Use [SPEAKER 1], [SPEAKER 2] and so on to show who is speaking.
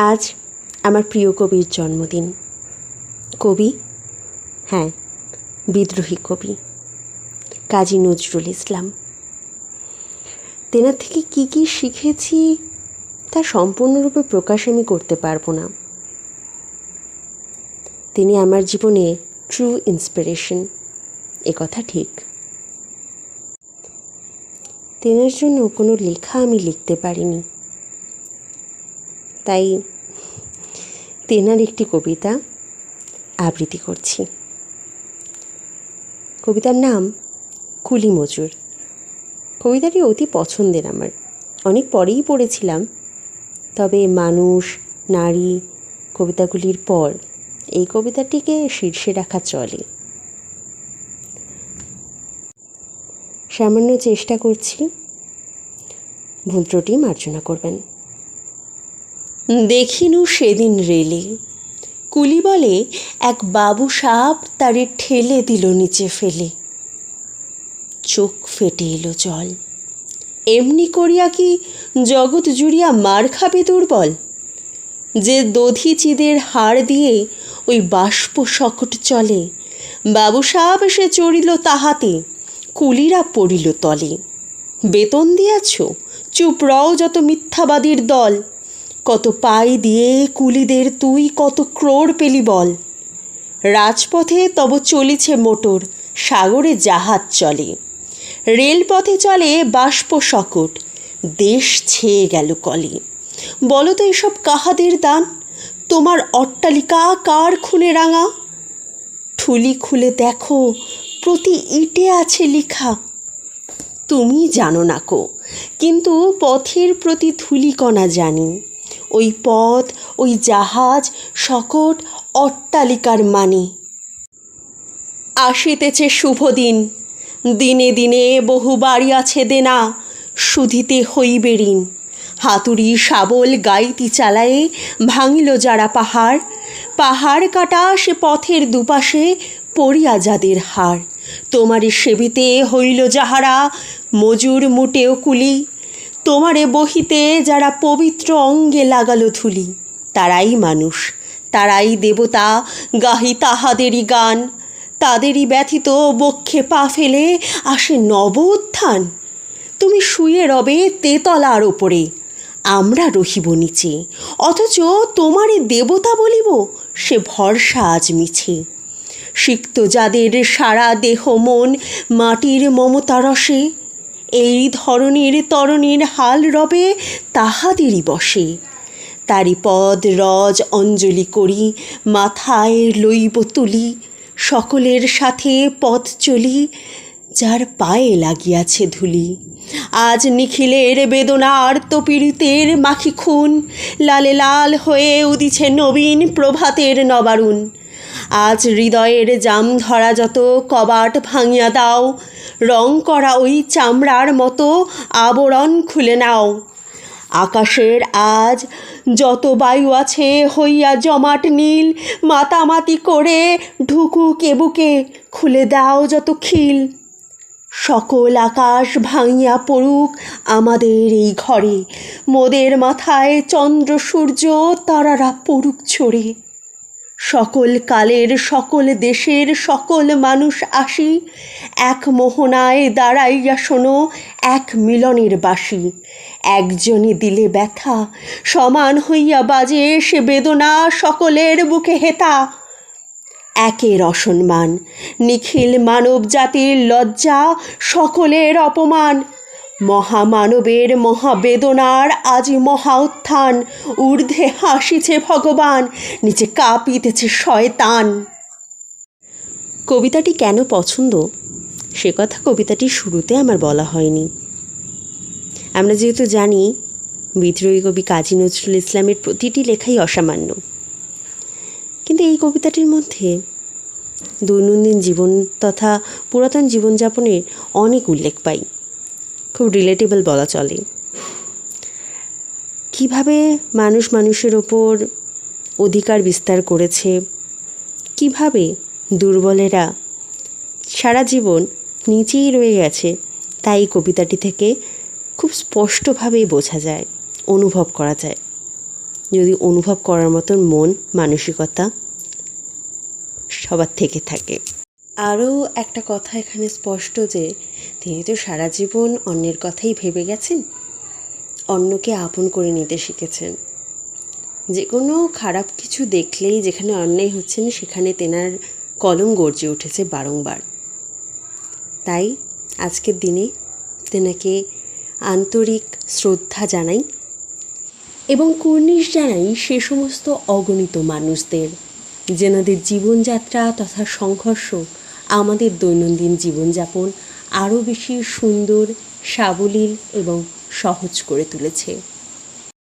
[SPEAKER 1] আজ আমার প্রিয় কবির জন্মদিন। কবি, হ্যাঁ, বিদ্রোহী কবি কাজী নজরুল ইসলাম। তেনার থেকে কি কি শিখেছি তা সম্পূর্ণরূপে প্রকাশ আমি করতে পারবো না। তিনি আমার জীবনে ট্রু ইন্সপিরেশন, কথা ঠিক। তেনার জন্য কোনো লেখা আমি লিখতে পারিনি, তাই তেনার একটি কবিতা আবৃত্তি করছি। কবিতার নাম কুলি মজুর। কবিতাটি অতি পছন্দের আমার, অনেক পরেই পড়েছিলাম, তবে মানুষ, নারী কবিতাগুলির পর এই কবিতাটিকে শীর্ষে রাখা চলে। সামান্য চেষ্টা করছি, ভুল ত্রুটি মার্জনা করবেন। দেখিনু সেদিন রেলে, কুলি বলে এক বাবু সাপ তারে ঠেলে দিল নিচে ফেলে। চোখ ফেটে এলো জল, এমনি করিয়া কি জগৎ জুড়িয়া মার খাবে দুর্বল? যে দধিচিদের হাড় দিয়ে ওই বাষ্প সকট চলে, বাবু সাপ এসে চড়িল তাহাতে, কুলিরা পড়িল তলে। বেতন দিয়াছ, চুপ রও যত মিথ্যাবাদীর দল, কত পাই দিয়ে কুলিদের তুই কত ক্রোড় পেলি বল। রাজপথে তব চলিছে মোটর, সাগরে জাহাজ চলে, রেলপথে চলে বাষ্প সকট, দেশ ছেয়ে গেল কলে। বলো তো এসব কাহাদের দান, তোমার অট্টালিকা কার খুনে রাঙা? ঠুলি খুলে দেখো, প্রতি ইটে আছে লিখা। তুমি জানো না কো, কিন্তু পথের প্রতি ধূলিকণা জানি। ওই পথ, ওই জাহাজ, সকট, অট্টালিকার মানে। আসিতেছে শুভ দিন, দিনে দিনে বহু বাড়ি আছে দেনা, শুধিতে হইবে ঋণ। হাতুড়ি শাবল গাইতি চালায়ে ভাঙিল যারা পাহাড়, পাহাড় কাটা সে পথের দুপাশে পড়িয়া যাদের হাড়। তোমারে সেবিতে হইল যাহারা মজুর মুটেও কুলি, তোমারে বহিতে যারা পবিত্র অঙ্গে লাগালো ধুলি, তারাই মানুষ, তারাই দেবতা, গাহি তাহাদেরই গান। তাদেরই ব্যথিত বক্ষে পা ফেলে আসে নব উত্থান। তুমি শুয়ে রবে তেতলার ওপরে, আমরা রহিব নিচে, অথচ তোমারে দেবতা বলিব, সে ভরসা আজ মিছে। সিক্ত যাদের সারা দেহ মন মাটির মমতা রসে, এই ধরনের তরণীর হাল রবে তাহাদেরই বসে। তারি পদ রজ অঞ্জলি করি, মাথায় লইব তুলি, সকলের সাথে পথ চলি, যার পায়ে লাগিয়াছে ধুলি। আজ নিখিলের বেদনার তপীড়িতের মাখি খুন, লালে লাল হয়ে উদিছে নবীন প্রভাতের নবারুণ। আজ হৃদয়ের জাম ধরা যত কবাট ভাঙিয়া দাও, রং করা ওই চামড়ার মতো আবরণ খুলে নাও। আকাশের আজ যত বায়ু আছে হইয়া জমাট নীল, মাতামাতি করে ঢুকুক এ বুকে, খুলে দাও যত খিল। সকল আকাশ ভাঙিয়া পড়ুক আমাদের এই ঘরে, মোদের মাথায় চন্দ্র সূর্য তারারা পড়ুক ঝরে। সকল কালের সকল দেশের সকল মানুষ আসি, এক মোহনায় দাঁড়াইয়া শোনো এক মিলনের বাঁশি। একজনে দিলে ব্যথা, সমান হইয়া বাজে সে বেদনা সকলের বুকে হেতা। একের অসম্মান, নিখিল মানব জাতির লজ্জা, সকলের অপমান। মহামানবের মহাবেদনার আজি মহা উত্থান, ঊর্ধ্বে হাসিছে ভগবান, নিচে কাঁপিতেছে শয়তান। কবিতাটি কেন পছন্দ সে কথা কবিতাটির শুরুতে আমার বলা হয়নি। আমরা যেহেতু জানি বিদ্রোহী কবি কাজী নজরুল ইসলামের প্রতিটি লেখাই অসামান্য, কিন্তু এই কবিতাটির মধ্যে দৈনন্দিন জীবন তথা পুরাতন জীবনযাপনের অনেক উল্লেখ পাই। খুব রিলেটেবল বলা চলে। কিভাবে মানুষ মানুষের ওপর অধিকার বিস্তার করেছে, কিভাবে দুর্বলেরা সারা জীবন নিচেই রয়ে গেছে, তাই কবিতাটি থেকে খুব স্পষ্টভাবেই বোঝা যায়, অনুভব করা যায়। যদি অনুভব করার মতন মন মানসিকতা সবার থেকে থাকে। আরও একটা কথা এখানে স্পষ্ট যে তিনি তো সারা জীবন অন্যের কথাই ভেবে গেছেন, অন্যকে আপন করে নিতে শিখেছেন। যে কোনো খারাপ কিছু দেখলেই যেখানে অন্যায় হচ্ছে না সেখানে তেনার কলম গর্জে উঠেছে বারংবার। তাই আজকের দিনে তেনাকে আন্তরিক শ্রদ্ধা জানাই এবং কুর্নিশ জানাই সে সমস্ত অগণিত মানুষদের যেনাদের জীবনযাত্রা তথা সংঘর্ষ আমাদের দৈনন্দিন জীবনযাপন আরও বেশি সুন্দর, সাবলীল এবং সহজ করে তুলেছে।